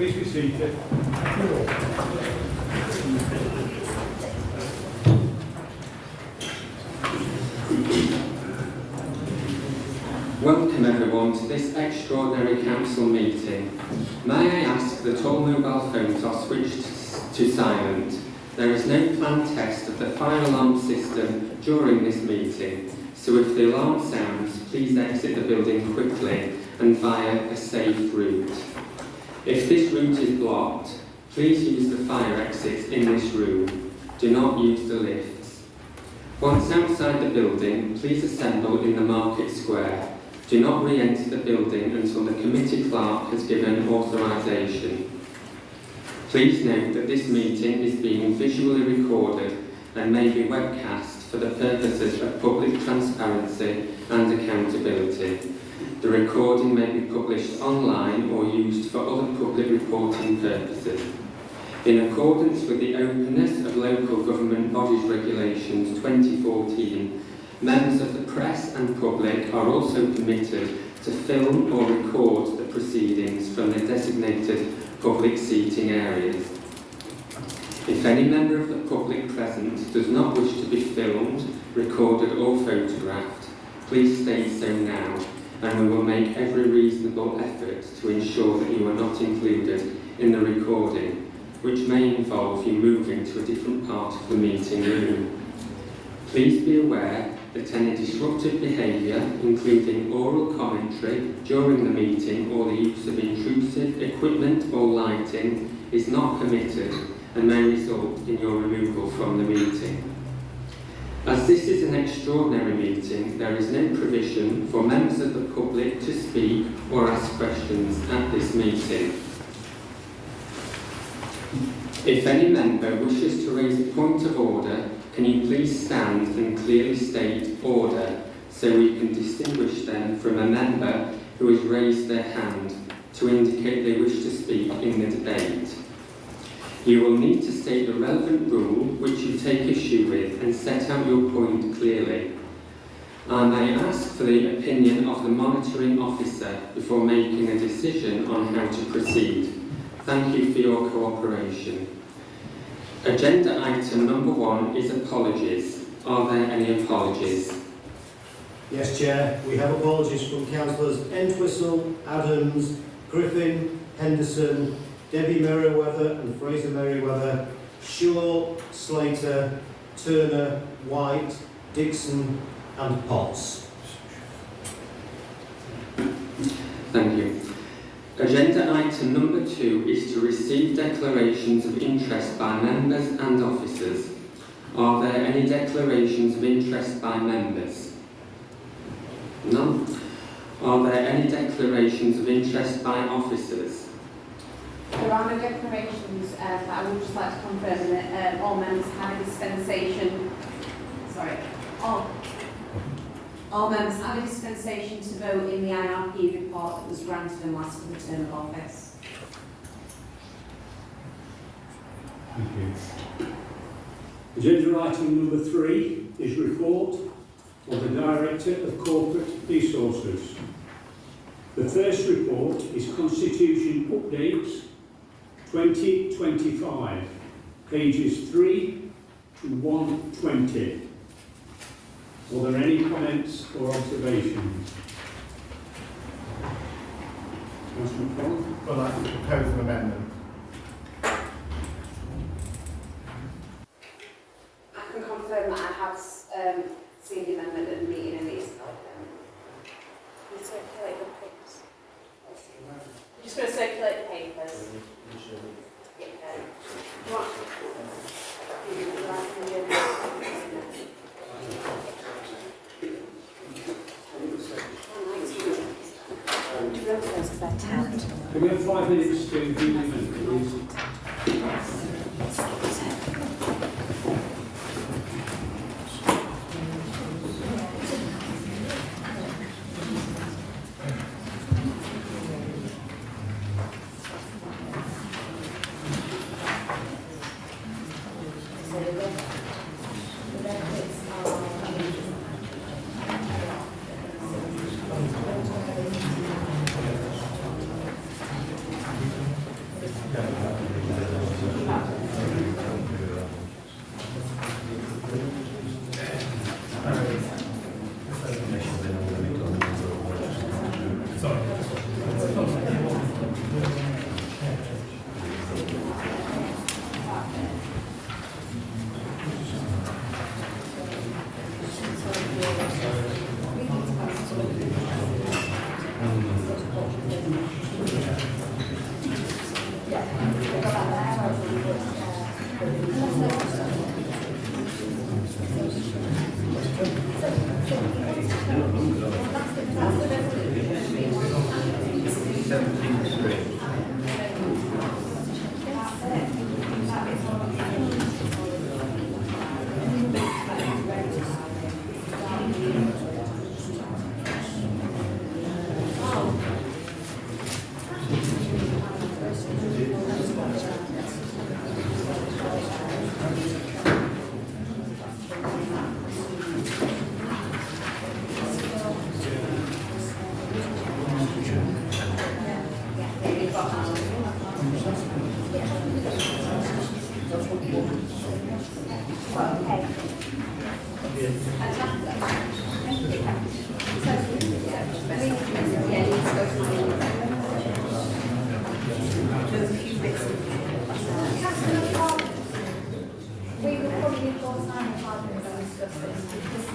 Please be seated. Welcome everyone to this extraordinary council meeting. May I ask that all mobile phones are switched to silent. There is no planned test of the fire alarm system during this meeting, so if the alarm sounds, please exit the building quickly and via a safe route. If this route is blocked, please use the fire exits in this room. Do not use the lifts. Once outside the building, please assemble in the market square. Do not re-enter the building until the committee clerk has given authorisation. Please note that this meeting is being visually recorded and may be webcast for the purposes of public transparency and accountability. The recording may be published online or used for other public reporting purposes. In accordance with the Openness of Local Government Bodies Regulations 2014, members of the press and public are also permitted to film or record the proceedings from the designated public seating areas. If any member of the public present does not wish to be filmed, recorded or photographed, please state so now, and we will make every reasonable effort to ensure that you are not included in the recording, which may involve you moving to a different part of the meeting room. Please be aware that any disruptive behaviour, including oral commentary during the meeting or the use of intrusive equipment or lighting, is not permitted and may result in your removal from the meeting. As this is an extraordinary meeting, there is no provision for members of the public to speak or ask questions at this meeting. If any member wishes to raise a point of order, can you please stand and clearly state order so we can distinguish them from a member who has raised their hand to indicate they wish to speak in the debate. You will need to state the relevant rule which you take issue with and set out your point clearly. I may ask for the opinion of the monitoring officer before making a decision on how to proceed. Thank you for your cooperation. Agenda item number 1 is apologies. Are there any apologies? Yes, Chair. We have apologies from Councillors Entwistle, Adams, Griffin, Henderson, Debbie Merriweather and Fraser Merriweather, Shaw, Slater, Turner, White, Dixon and Potts. Thank you. Agenda item number 2 is to receive declarations of interest by members and officers. Are there any declarations of interest by members? None. Are there any declarations of interest by officers? There are no declarations, but I would just like to confirm that all members have a dispensation. All members have a dispensation to vote in the IRP report that was granted and lasts for the term of office. Thank you. Agenda item number 3 is report of the Director of Corporate Resources. The first report is Constitution Updates 2025, pages 3 to 120. Are there any comments or observations? Councillor McFarlane? I'd like to propose an amendment. I can confirm that I have seen the amendment at the meeting and it's you circulate the papers. I'm just going to circulate the papers. Can we have 5 minutes to do the amendment, please? There's a few bits of we will probably need more time in 5 minutes to discuss this because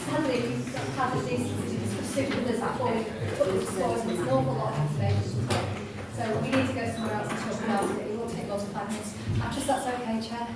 sadly we've had the decency to discuss it with us before we put this forward. There's an awful lot of information. So we need to go somewhere else and talk about it. It will take lots of 5 minutes. I trust that's okay, Chair.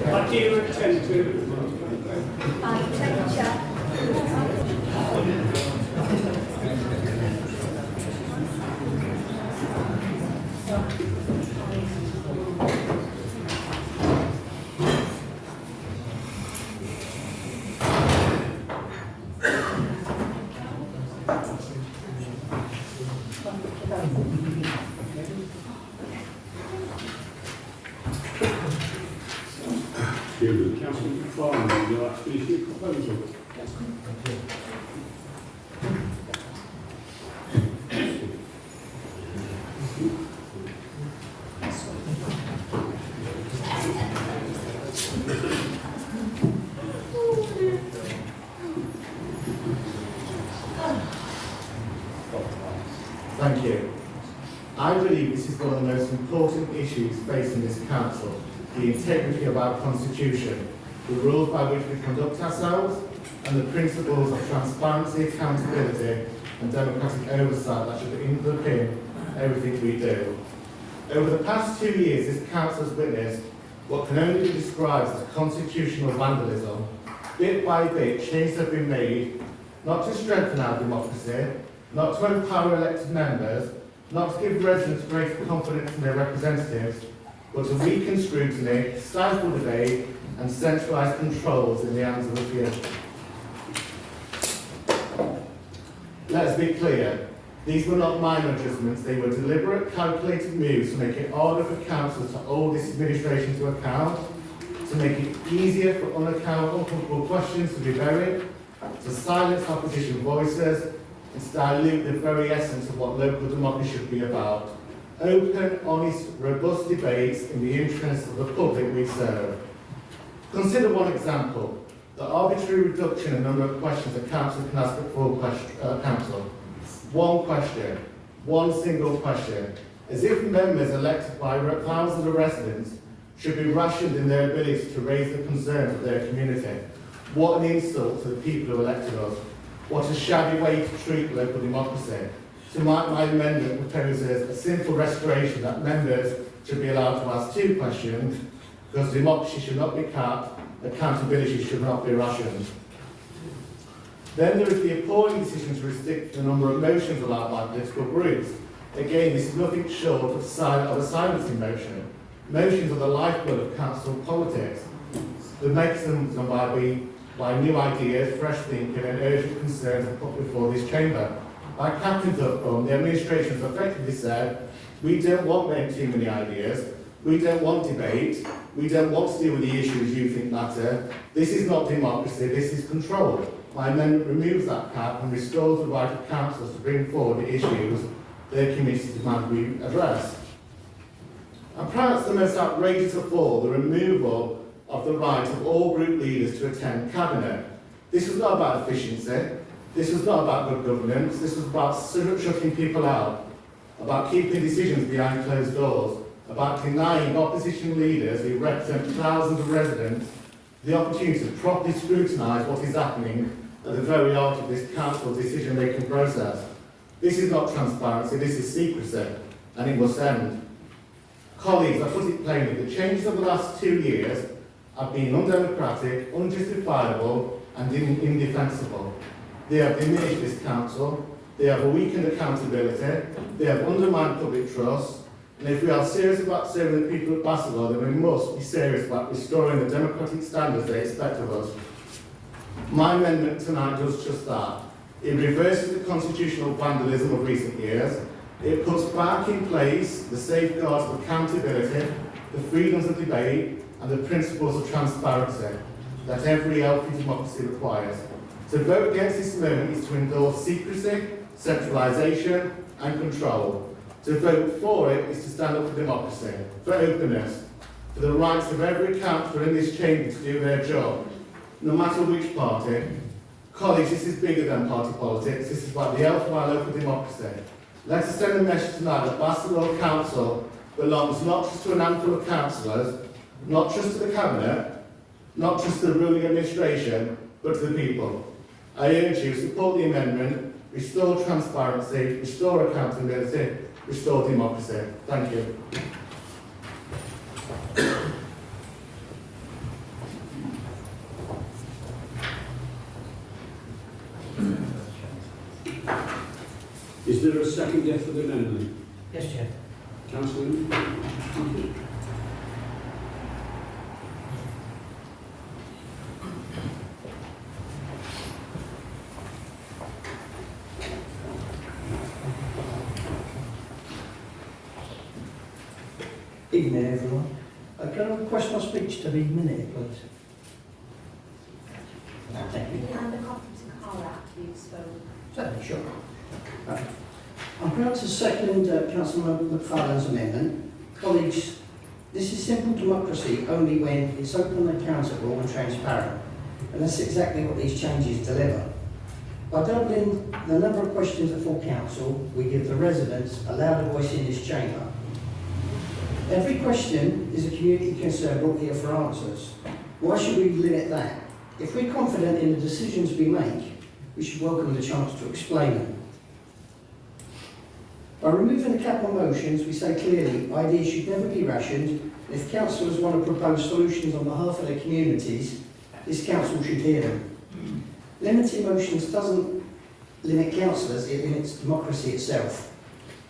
What do you intend to? Councillor Farmer, would you like to finish your proposal? Thank you. I believe this is one of the most important issues facing this council, the integrity of our constitution, the rules by which we conduct ourselves, and the principles of transparency, accountability, and democratic oversight that should underpin everything we do. Over the past 2 years, this council has witnessed what can only be described as constitutional vandalism. Bit by bit, changes have been made, not to strengthen our democracy, not to empower elected members, not to give residents greater confidence in their representatives, but to weaken scrutiny, stifle debate, and centralise controls in the hands of the few. Let's be clear, these were not minor adjustments, they were deliberate, calculated moves to make it harder for councils to hold this administration to account, to make it easier for uncomfortable questions to be buried, to silence opposition voices, and to dilute the very essence of what local democracy should be about. Open, honest, robust debates in the interests of the public we serve. Consider one example, the arbitrary reduction in the number of questions a council can ask before council. One question, one single question, as if members elected by thousands of residents should be rationed in their ability to raise the concerns of their community. What an insult to the people who elected us. What a shabby way to treat local democracy. So my amendment proposes a simple restoration that members should be allowed to ask 2 questions, because democracy should not be capped, accountability should not be rationed. Then there is the appalling decision to restrict the number of motions allowed by political groups. Again, this is nothing short of a silencing motion. Motions are the lifeblood of council politics. The mechanism by new ideas, fresh thinking and urgent concerns are put before this chamber. By captains up front, the administration has effectively said, we don't want too many ideas, we don't want debate, we don't want to deal with the issues you think matter. This is not democracy, this is control. My amendment removes that cap and restores the right of councillors to bring forward the issues their committees demand we address. And perhaps the most outrageous of all, the removal of the right of all group leaders to attend cabinet. This was not about efficiency, this was not about good governance, this was about shutting people out. about keeping decisions behind closed doors, about denying opposition leaders who represent thousands of residents the opportunity to properly scrutinise what is happening at the very heart of this council's decision-making process. This is not transparency, this is secrecy, and it must end. Colleagues, I put it plainly, the changes of the last 2 years have been undemocratic, unjustifiable, and indefensible. They have diminished this council, they have weakened accountability, they have undermined public trust, and if we are serious about serving the people of Bassetlaw, then we must be serious about restoring the democratic standards they expect of us. My amendment tonight does just that. It reverses the constitutional vandalism of recent years. It puts back in place the safeguards of accountability, the freedoms of debate, and the principles of transparency that every healthy democracy requires. To vote against this amendment is to endorse secrecy, centralisation, and control. To vote for it is to stand up for democracy, for openness, for the rights of every councillor in this chamber to do their job, no matter which party. Colleagues, this is bigger than party politics. This is about the health of our local democracy. Let us send a message tonight that Bassetlaw Council belongs not just to a handful of councillors, not just to the Cabinet, not just to the ruling administration, but to the people. I urge you, support the amendment, restore transparency, restore accountability, restore democracy. Thank you. Is there a second for the amendment? Yes, Chair. Councillor? Thank you. Evening, everyone. Can I request my speech to be minuted, please? Thank you. And the copy to Carl after you've spoken. Certainly, sure. I'm proud to second Councillor McFarlane's amendment. Colleagues, this is simple democracy only when it's open, accountable and transparent. And that's exactly what these changes deliver. By doubling the number of questions at full council, we give the residents a louder voice in this chamber. Every question is a community concern brought here for answers. Why should we limit that? If we're confident in the decisions we make, we should welcome the chance to explain them. By removing the cap on motions, we say clearly ideas should never be rationed. If councillors want to propose solutions on behalf of their communities, this council should hear them. Limiting motions doesn't limit councillors, it limits democracy itself.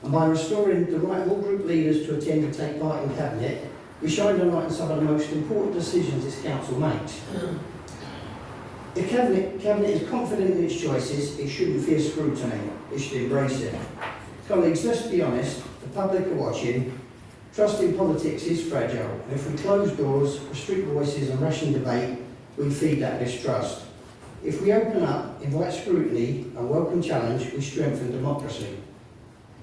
And by restoring the right of all group leaders to attend and take part in Cabinet, we shine a light on some of the most important decisions this council makes. If Cabinet is confident in its choices, it shouldn't fear scrutiny, it should embrace it. Colleagues, let's be honest, the public are watching. Trust in politics is fragile, and if we close doors, restrict voices and ration debate, we feed that distrust. If we open up, invite scrutiny and welcome challenge, we strengthen democracy.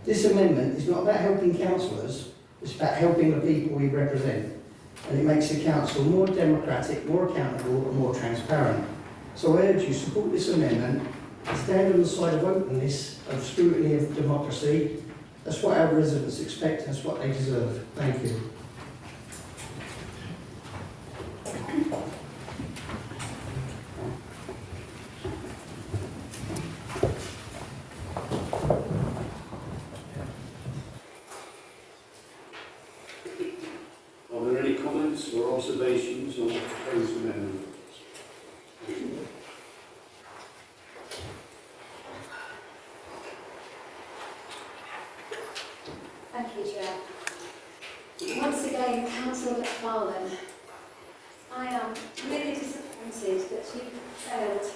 This amendment is not about helping councillors, it's about helping the people we represent, and it makes the council more democratic, more accountable and more transparent. So I urge you, support this amendment, stand on the side of openness, of scrutiny of democracy. That's what our residents expect, that's what they deserve. Thank you. Are there any comments or observations on the proposed amendment? Thank you, Chair. Once again, Councillor McFarlane, I am really disappointed that you failed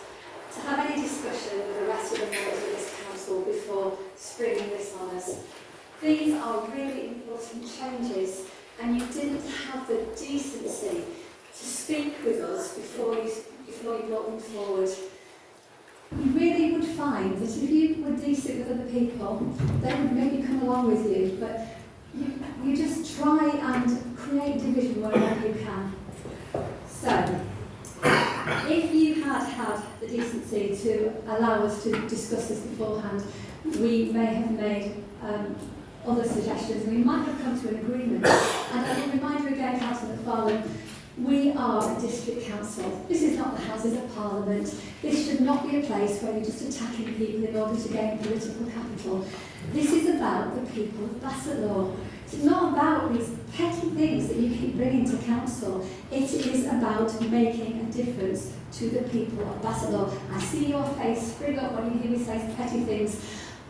to have any discussion with the rest of the members of this council before springing this on us. These are really important changes, and you didn't have the decency to speak with us before you brought them forward. You really would find that if you were decent with other people, they would maybe come along with you, but you just try and create division wherever you can. So, if you had had the decency to allow us to discuss this beforehand, we may have made other suggestions, and we might have come to an agreement. And I will remind you again, Councillor McFarlane, we are a district council. This is not the Houses of Parliament. This should not be a place where you're just attacking people in order to gain political capital. This is about the people of Bassetlaw. It's not about these petty things that you keep bringing to council. It is about making a difference to the people of Bassetlaw. I see your face spring up when you hear me say petty things,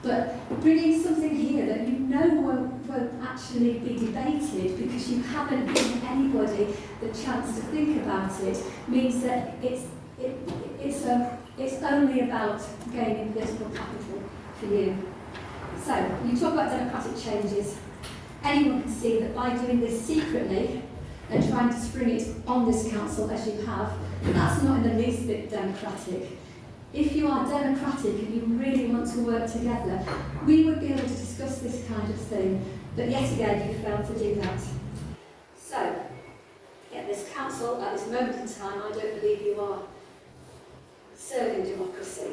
but bringing something here that you know won't actually be debated because you haven't given anybody the chance to think about it means that it's only about gaining political capital for you. So, you talk about democratic changes. Anyone can see that by doing this secretly and trying to spring it on this council as you have, that's not in the least bit democratic. If you are democratic and you really want to work together, we would be able to discuss this kind of thing, but yet again you failed to do that. So, at this council, at this moment in time, I don't believe you are serving democracy.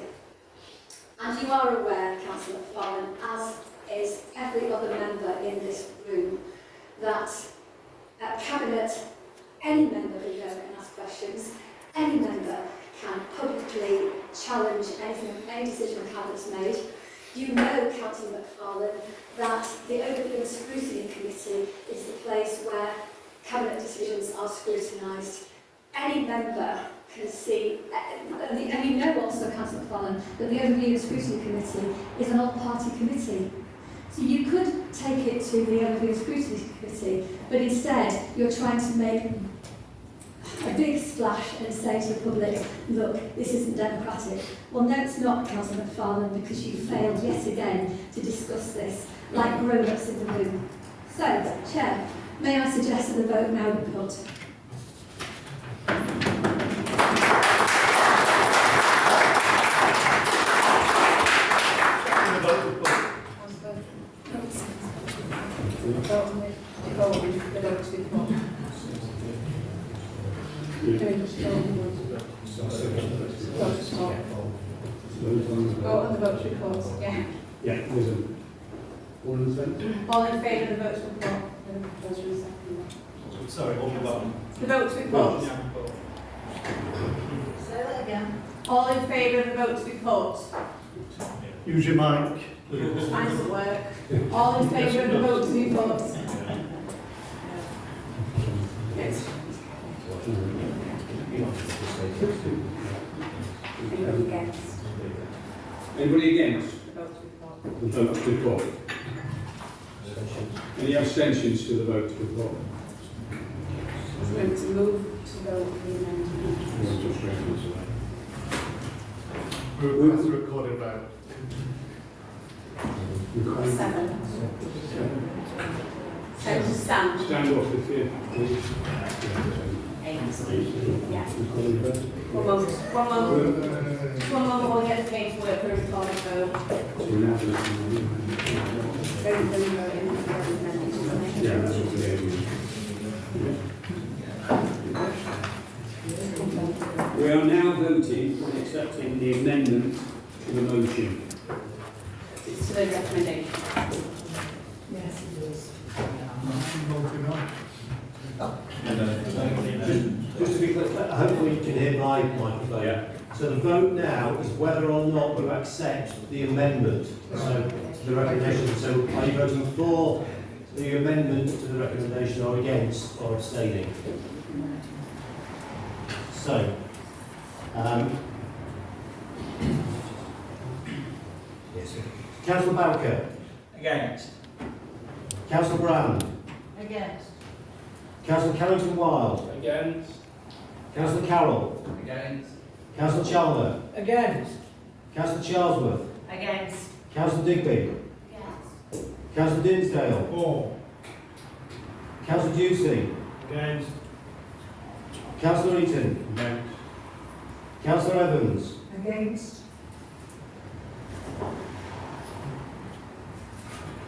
And you are aware, Councillor McFarlane, as is every other member in this room, that at Cabinet, any member can go and ask questions, any member can publicly challenge any decision the Cabinet's made. You know, Councillor McFarlane, that the Overview and Scrutiny Committee is the place where Cabinet decisions are scrutinised. Any member can see, and you know also, Councillor McFarlane, that the Overview and Scrutiny Committee is an all-party committee. So you could take it to the Overview and Scrutiny Committee, but instead you're trying to make a big splash and say to the public, look, this isn't democratic. Well, no, it's not, Councillor McFarlane, because you failed yet again to discuss this, like grown-ups in the room. So, Chair, may I suggest that the vote now be put? Vote on the vote report, yeah. Yeah, there's a... All in favour? All in favour of the vote report? Sorry, what about? The vote report. Say that again. All in favour of the vote report? Use your mic, please. Mine doesn't work. All in favour of the vote report? Yes. Anybody against? Anybody against The vote report. the vote report? Any abstentions to the vote report? I'm going to move to vote for the amendment. That's a recorded vote. 7. So to stand. Stand off if you please. 8. Yeah. Recorded vote. One moment. One moment. One moment while we get the paperwork for a recorded vote. So we're now voting. Yeah, that's what we're doing. We are now voting on accepting the amendment to the motion. It's to the recommendation. Yes. Just to be clear, hopefully you can hear my microphone. Yeah. So the vote now is whether or not you accept the amendment, so to the recommendation. So are you voting for the amendment to the recommendation or against or abstaining? So, yes. Councillor Bowker, Against. Councillor Brand, Against. Councillor Carrington-Wild, Against. Councillor Carroll, Against. Councillor Chalmer, Against. Councillor Charlesworth, Against. Councillor Digby, Yes. Councillor Dinsdale, For. Councillor Ducey, Against. Councillor Eaton, Against. Councillor Evans, Against.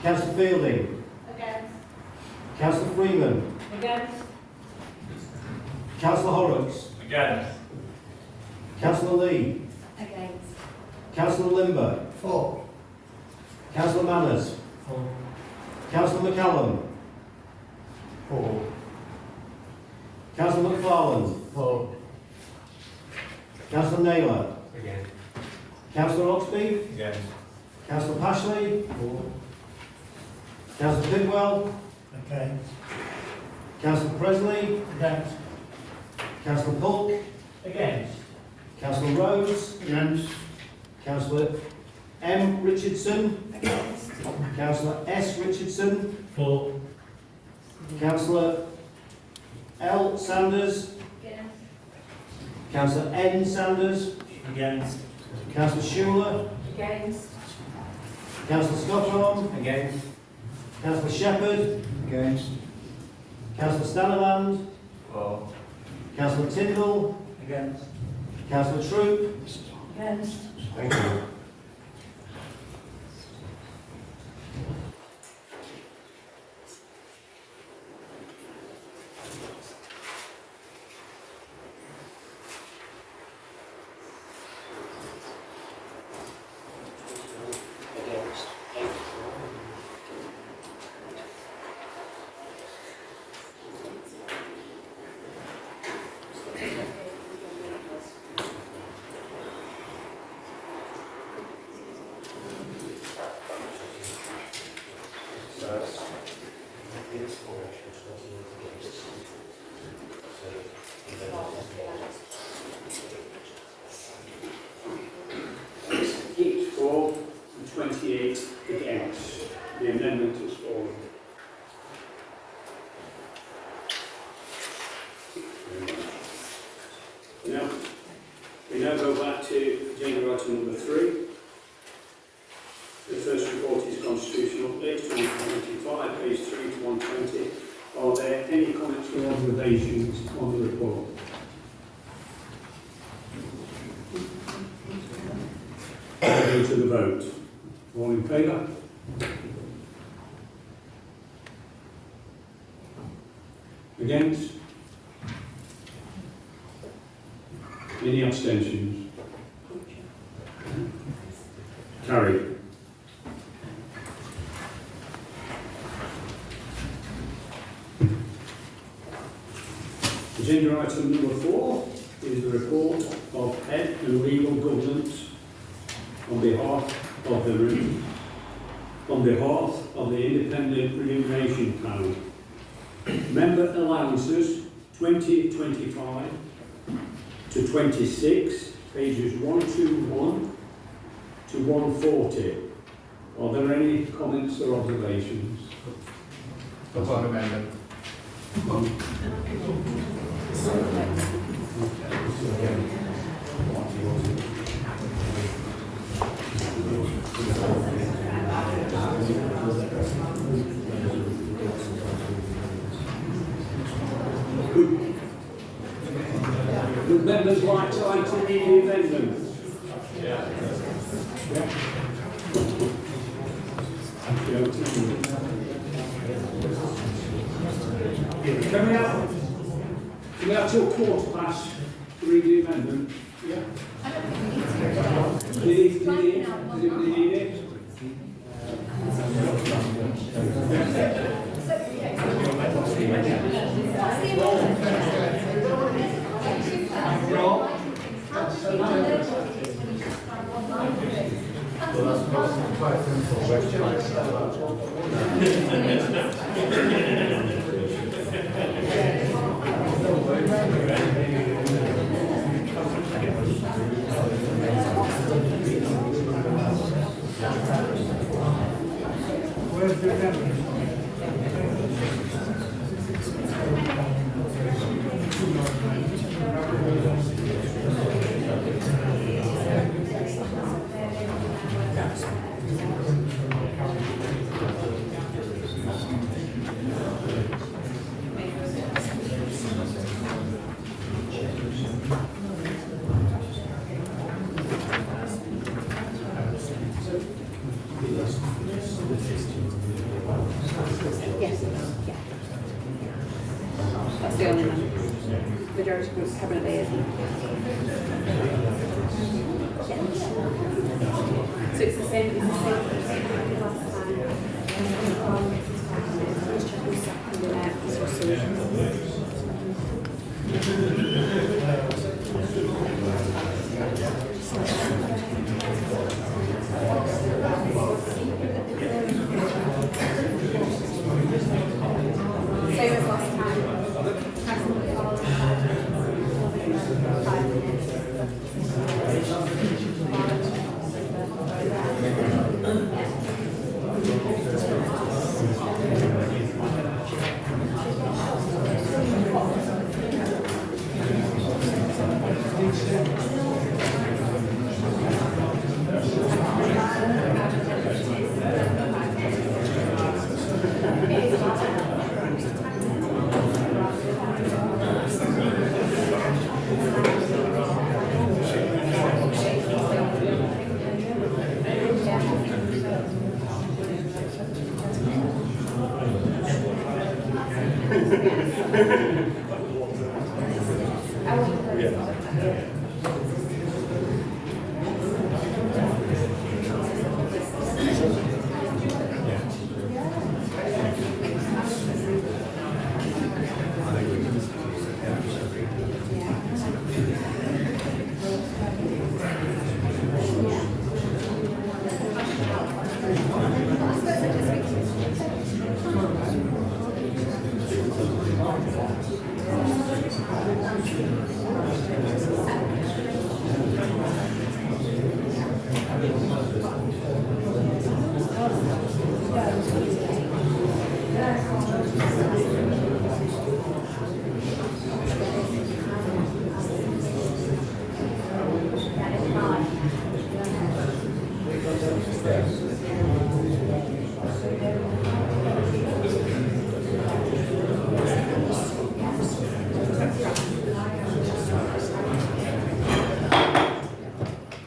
Councillor Fielding, Against. Councillor Freeman, Against. Councillor Horrocks, Against. Councillor Lee, Against. Councillor Limber, For. Councillor Manners, For. Councillor McCallum. For. Councillor McFarland. For. Councillor Naylor. Again. Councillor Oxby. Against. Councillor Pashley. For. Councillor Bidwell. Okay. Councillor Presley. Against. Councillor Polk. Against. Councillor Rhodes. Against. Councillor M. Richardson. Against. Councillor S. Richardson. For. Councillor L. Sanders. Against. Councillor N. Sanders. Against. Councillor Schuler. Against. Councillor Scottorm. Against. Councillor Shepherd. Against. Councillor Staniland. For. Councillor Tyndall. Against. Councillor Troop. Against. Thank you. Eight for and 28 against. The amendment is fallen. Now, we now go back to agenda item number 3. The first report is Constitutional Update 2025, page 3 to 120. Are there any comments or observations on the report? I'll go to the vote. All in favour? Against? Any abstentions? Carried. Agenda item number 4 is the report of Head and Legal Governance on behalf of the Independent Remuneration Panel. Member allowances 2025 to 26, pages 121 to 140. Are there any comments or observations? Upon amendment. Would members like to read the amendment? Yeah. Can we have till 1:15 to read the amendment? Yeah. I don't think we need to. Do you need it? Quite simple. Where's the amendment? Yes. Yeah. That's the only one. Majority group cabinet liaison. So it's the same as last time. Same as last time.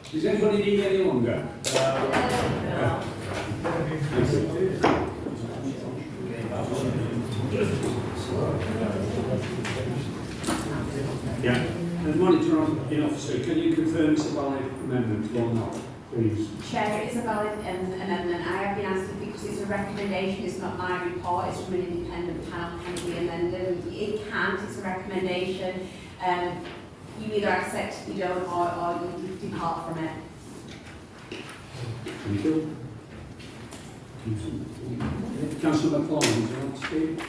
Does anybody need any longer? Yeah. And monitoring officer, can you confirm it's a valid amendment or not, please? Chair, it is a valid amendment. I have been asked to, because it's a recommendation, it's not my report, it's from an independent panel, can it be amended? It can't, it's a recommendation. You either accept it, you don't, or you depart from it. Thank you. Councillor McClellan, do you want to speak?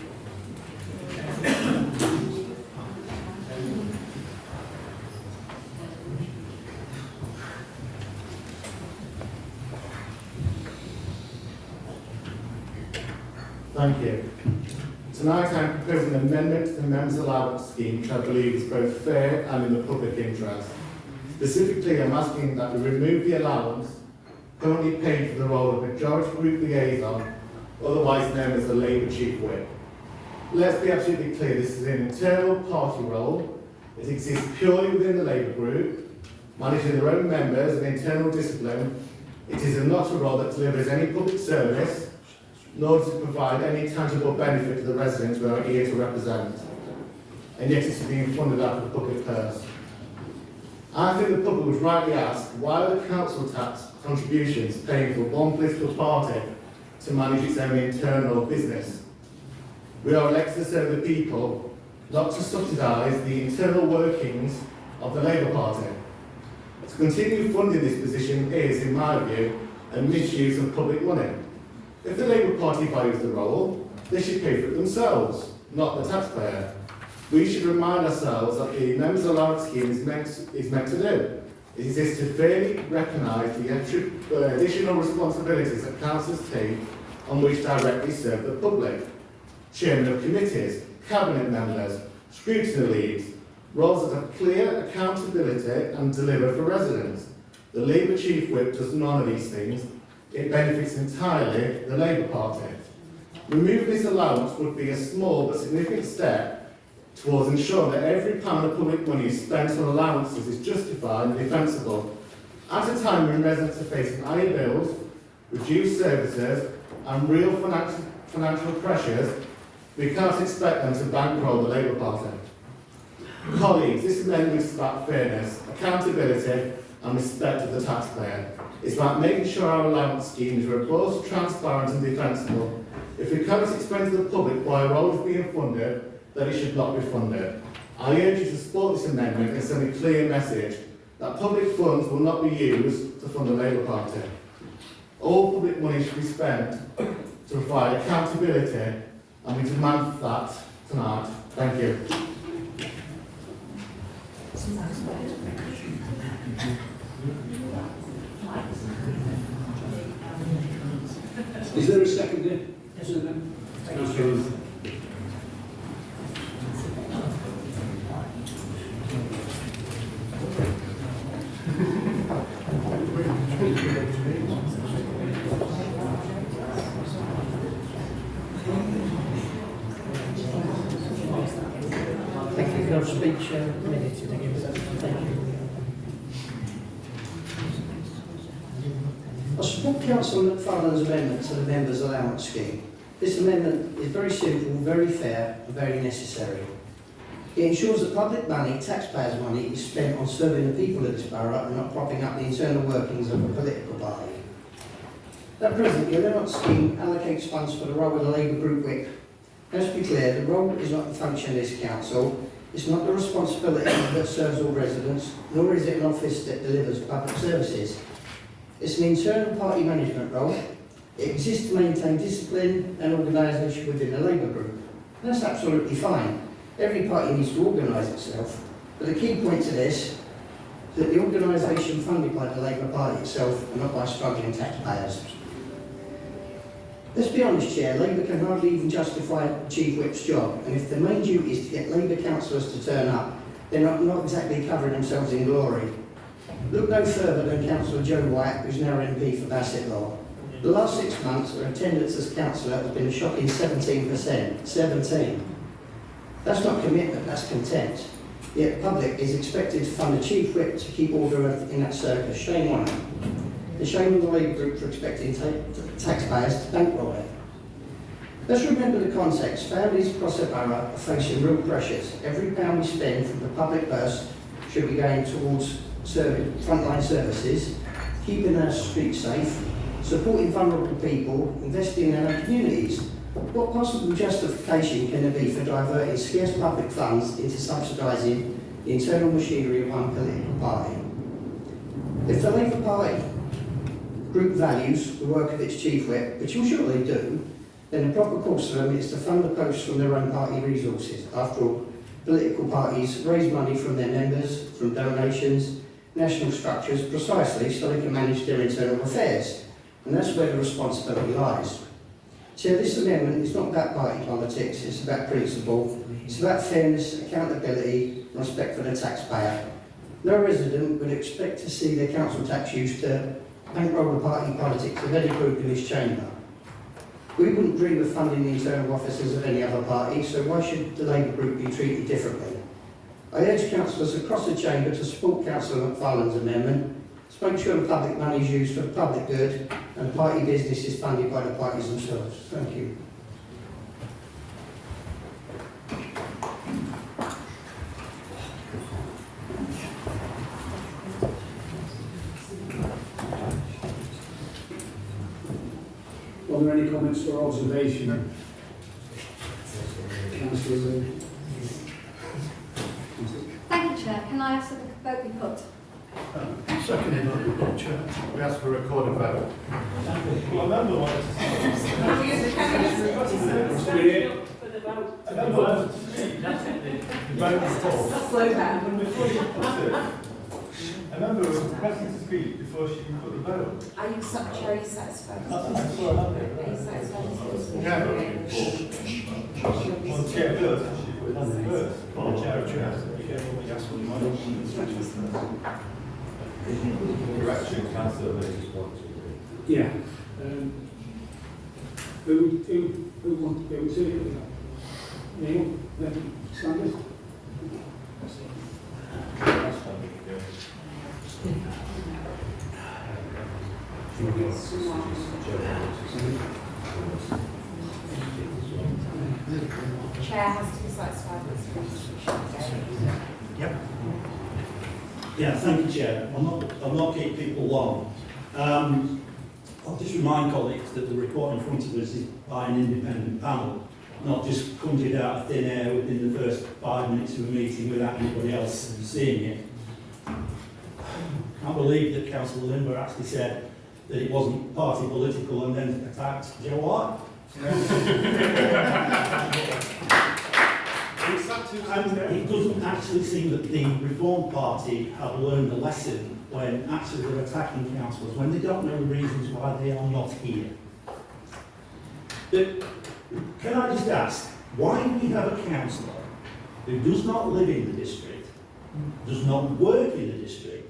Thank you. Tonight I'm proposing an amendment to the Members Allowance Scheme, which I believe is both fair and in the public interest. Specifically, I'm asking that we remove the allowance currently paid for the role of Majority Group Liaison, otherwise known as the Labour Chief Whip. Let's be absolutely clear, this is an internal party role. It exists purely within the Labour Group, managing their own members and internal discipline. It is not a role that delivers any public service, nor does it provide any tangible benefit to the residents we are here to represent. And yet it's being funded out of the public purse. I think the public would rightly ask, why are the council tax contributions paying for one political party to manage its own internal business? We are elected to serve the people, not to subsidise the internal workings of the Labour Party. To continue funding this position is, in my view, a misuse of public money. If the Labour Party values the role, they should pay for it themselves, not the taxpayer. We should remind ourselves that the Members Allowance Scheme is meant to do. It exists to fairly recognise the additional responsibilities that councils take on which directly serve the public. Chairman of committees, cabinet members, scrutiny leads, roles that have clear accountability and deliver for residents. The Labour Chief Whip does none of these things. It benefits entirely the Labour Party. Removing this allowance would be a small but significant step towards ensuring that every pound of public money spent on allowances is justified and defensible. At a time when residents are facing higher bills, reduced services and real financial pressures, we can't expect them to bankroll the Labour Party. Colleagues, this amendment is about fairness, accountability and respect of the taxpayer. It's about making sure our allowance scheme is robust, transparent and defensible. If we cannot explain to the public why a role is being funded, that it should not be funded. I urge you to support this amendment and send a clear message that public funds will not be used to fund the Labour Party. All public money should be spent to provide accountability, and we demand that tonight. Thank you. Is there a second there? Yes, sir. Councillor. Thank you for your speech, minutes to give us. Thank you. I support Councillor McFarlane's amendment to the members' allowance scheme. This amendment is very simple, very fair and very necessary. It ensures that public money, taxpayers' money, is spent on serving the people of this borough and not propping up the internal workings of a political party. At present, the allowance scheme allocates funds for the role of the Labour Group Whip. Let's be clear, the role is not the function of this council. It's not the responsibility that serves all residents, nor is it an office that delivers public services. It's an internal party management role. It exists to maintain discipline and organisation within the Labour group. That's absolutely fine. Every party needs to organise itself. But the key point to this is that the organisation funded by the Labour Party itself and not by struggling taxpayers. Let's be honest, Chair, Labour can hardly even justify Chief Whip's job, and if the main duty is to get Labour councillors to turn up, they're not exactly covering themselves in glory. Look no further than Councillor Joe White, who's now MP for Bassetlaw. The last 6 months, her attendance as councillor has been a shocking 17%. 17. That's not commitment, that's contempt. Yet the public is expected to fund a Chief Whip to keep order in that circus. Shame on them. The shame on the Labour group for expecting taxpayers to bankroll it. Let's remember the context. Families across the borough are facing real pressures. Every pound we spend from the public purse should be going towards serving frontline services, keeping our streets safe, supporting vulnerable people, investing in our communities. What possible justification can there be for diverting scarce public funds into subsidising the internal machinery of one political party? If the Labour Party group values the work of its Chief Whip, which I'm sure they do, then the proper course for them is to fund the posts from their own party resources. After all, political parties raise money from their members, from donations, national structures, precisely so they can manage their internal affairs. And that's where the responsibility lies. So this amendment is not about party politics, it's about principle, it's about fairness, accountability, and respect for the taxpayer. No resident would expect to see their council tax used to bankroll the party politics of any group in this chamber. We wouldn't dream of funding the internal offices of any other party, so why should the Labour group be treated differently? I urge councillors across the chamber to support Councillor McFarlane's amendment, to make sure the public money is used for the public good and party business is funded by the parties themselves. Thank you. Are there any comments or observation? Councillor. Thank you, Chair. Can I ask that the vote be put? Second, Chair. We ask for a recorded vote. Slow down. I remember requesting to speak before she put the vote. Are you satisfied? Are you satisfied? Well, the chair first, she put it first. The chair. Correction, councillor. Yeah. Who wants to go to it? Neil? Sanders? Chair has to be satisfied with the Yep. Yeah, thank you, Chair. I'll not keep people long. I'll just remind colleagues that the report in front of us is by an independent panel. not just conjured out of thin air within the first 5 minutes of a meeting without anybody else seeing it. I can't believe that Councillor Limber actually said that it wasn't party political and then attacked Joe White. And it doesn't actually seem that the Reform Party have learned a lesson when actually they're attacking councillors, when they don't know the reasons why they are not here. But can I just ask, why do we have a councillor who does not live in the district, does not work in the district,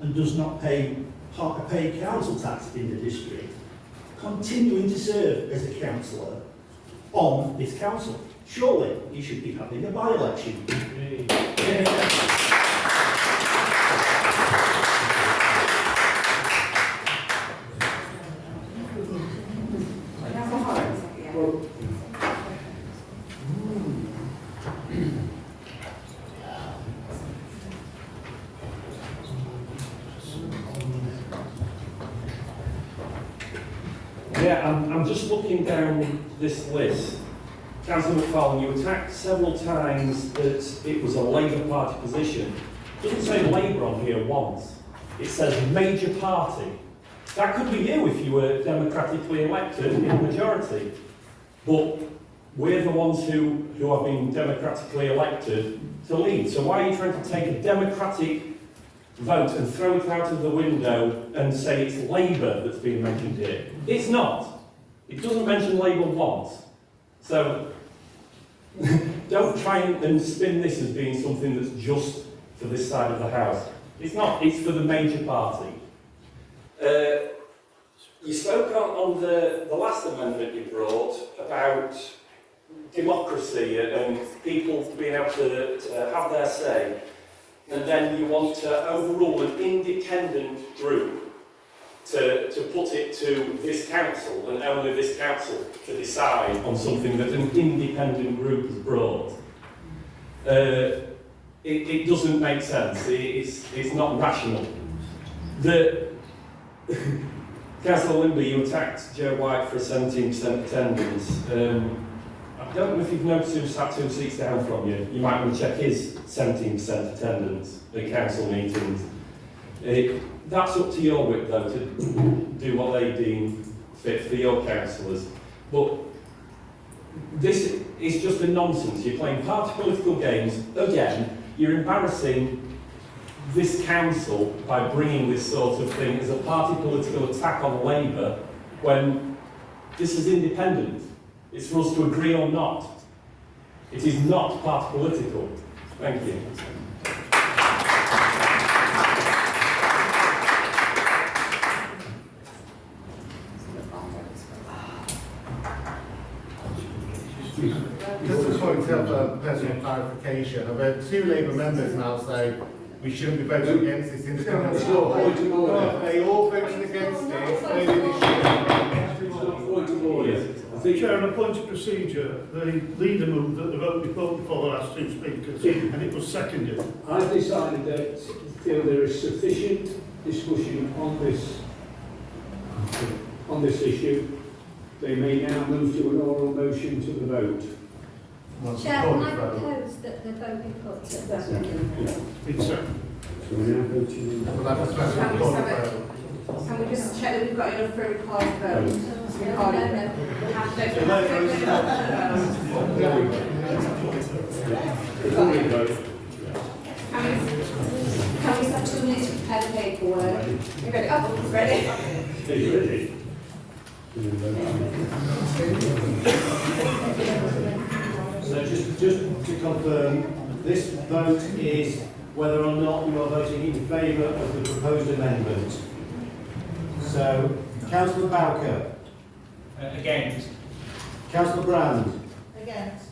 and does not pay council tax in the district, continuing to serve as a councillor on this council? Surely he should be having a by-election. Yeah, I'm just looking down this list. Councillor McFarlane, you attacked several times that it was a Labour Party position. It doesn't say Labour on here once. It says major party. That could be you if you were democratically elected in a majority. But we're the ones who have been democratically elected to lead. So why are you trying to take a democratic vote and throw it out of the window and say it's Labour that's being mentioned here? It's not. It doesn't mention Labour once. So don't try and spin this as being something that's just for this side of the house. It's not. It's for the major party. You spoke on the last amendment you brought about democracy and people being able to have their say, and then you want to overrule an independent group to put it to this council and only this council to decide on something that an independent group has brought. It doesn't make sense. It's not rational. Councillor Limber, you attacked Joe White for a 17% attendance. I don't know if you've noticed who sat 2 seats down from you. You might want to check his 17% attendance at council meetings. That's up to your wit, though, to do what they deem fit for your councillors. But this is just a nonsense. You're playing party political games. Again, you're embarrassing this council by bringing this sort of thing as a party political attack on Labour when this is independent. It's for us to agree or not. It is not party political. Thank you. Just a point of personal clarification, I've heard 2 Labour members now say we shouldn't be voting against this independent law. They all voted against it earlier this year. Chair, on a point of procedure, the leader moved that the vote be put before the last 2 speakers, and it was seconded. I've decided that feel there is sufficient discussion on this issue. They may now move to an oral motion to the vote. Chair, can I propose that the vote be put to the referendum? It's So we're now voting Can we just check that we've got enough for a recorded vote? No. Can we stop 2 minutes to prepare the paperwork? You ready? Oh, it's ready. Are you ready? So just to confirm, this vote is whether or not you are voting in favour of the proposed amendment. So, Councillor Bowker. Against. Councillor Brand. Against.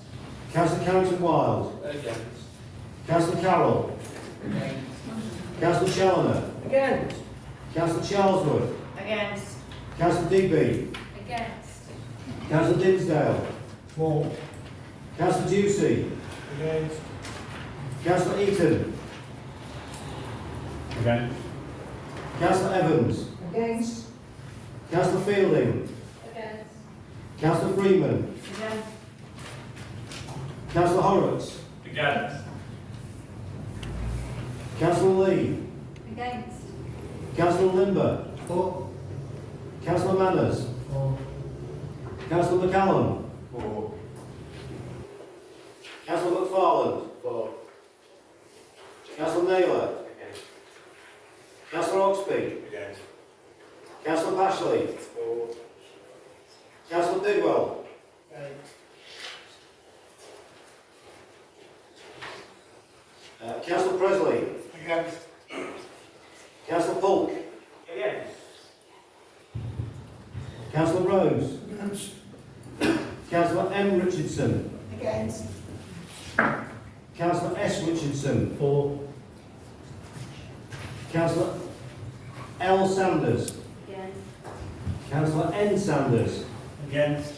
Councillor Carrington-Wild. Against. Councillor Carroll. Against. Councillor Challoner. Against. Councillor Charlesworth. Against. Councillor Digby. Against. Councillor Dinsdale. For. Councillor Ducey. Against. Councillor Eaton. Against. Councillor Evans. Against. Councillor Fielding. Against. Councillor Freeman. Against. Horrocks. Against. Councillor Lee. Against. Councillor Limber. For. Councillor Manners. For. Councillor McCallum. For. Councillor McFarland. For. Councillor Naylor. Councillor Oxby. Against. Councillor Pashley. For. Councillor Bidwell. Councillor Presley. Against. Councillor Polk. Against. Councillor Rose. Against. Councillor M. Richardson. Against. Councillor S. Richardson. For. Councillor L. Sanders. Against. Councillor N. Sanders. Against.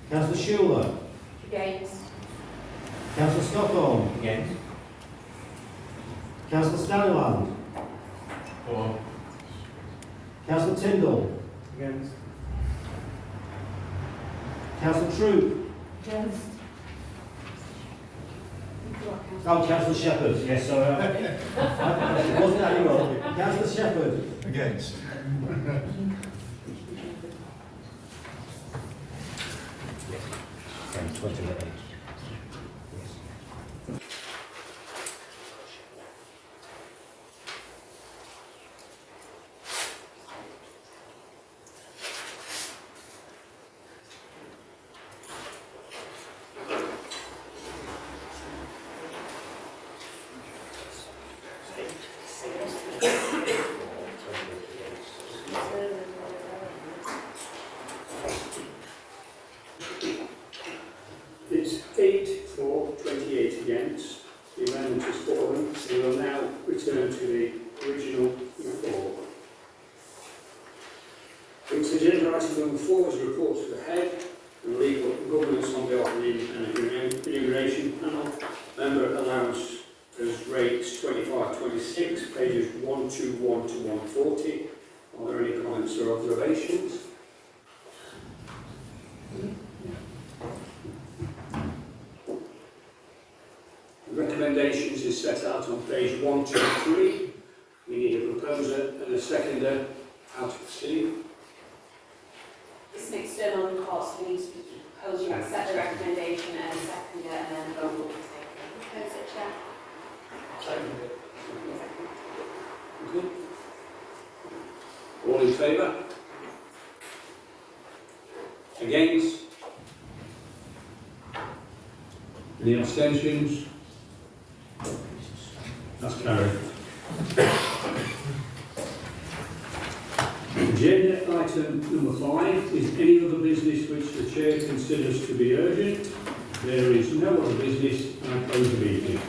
Councillor Schuler. Against. Councillor Stockholm. Against. Councillor Staniland. For. Councillor Tyndall. Against. Councillor Troop. Against. Oh, Councillor Shepherd. Yes, sorry. It wasn't anyone. Councillor Shepherd. Against. It's 8 for, 28 against. The amendment has fallen. We will now return to the original report. It's agenda item number 4 is a report to the head and legal governance on behalf of the Independent Remuneration Panel. Member allowance as rates 25-26, pages 121 to 140. Are there any comments or observations? Recommendations is set out on page 123. We need a proposer and a seconder. How to proceed? It's an external report, so we need to propose you accept the recommendation and second it, and then vote will be taken. Propose it, Chair. Okay. All in favour? Against? Any abstentions? That's carried. Agenda item number 5 is any other business which the Chair considers to be urgent. There is no other business, and I close the meeting.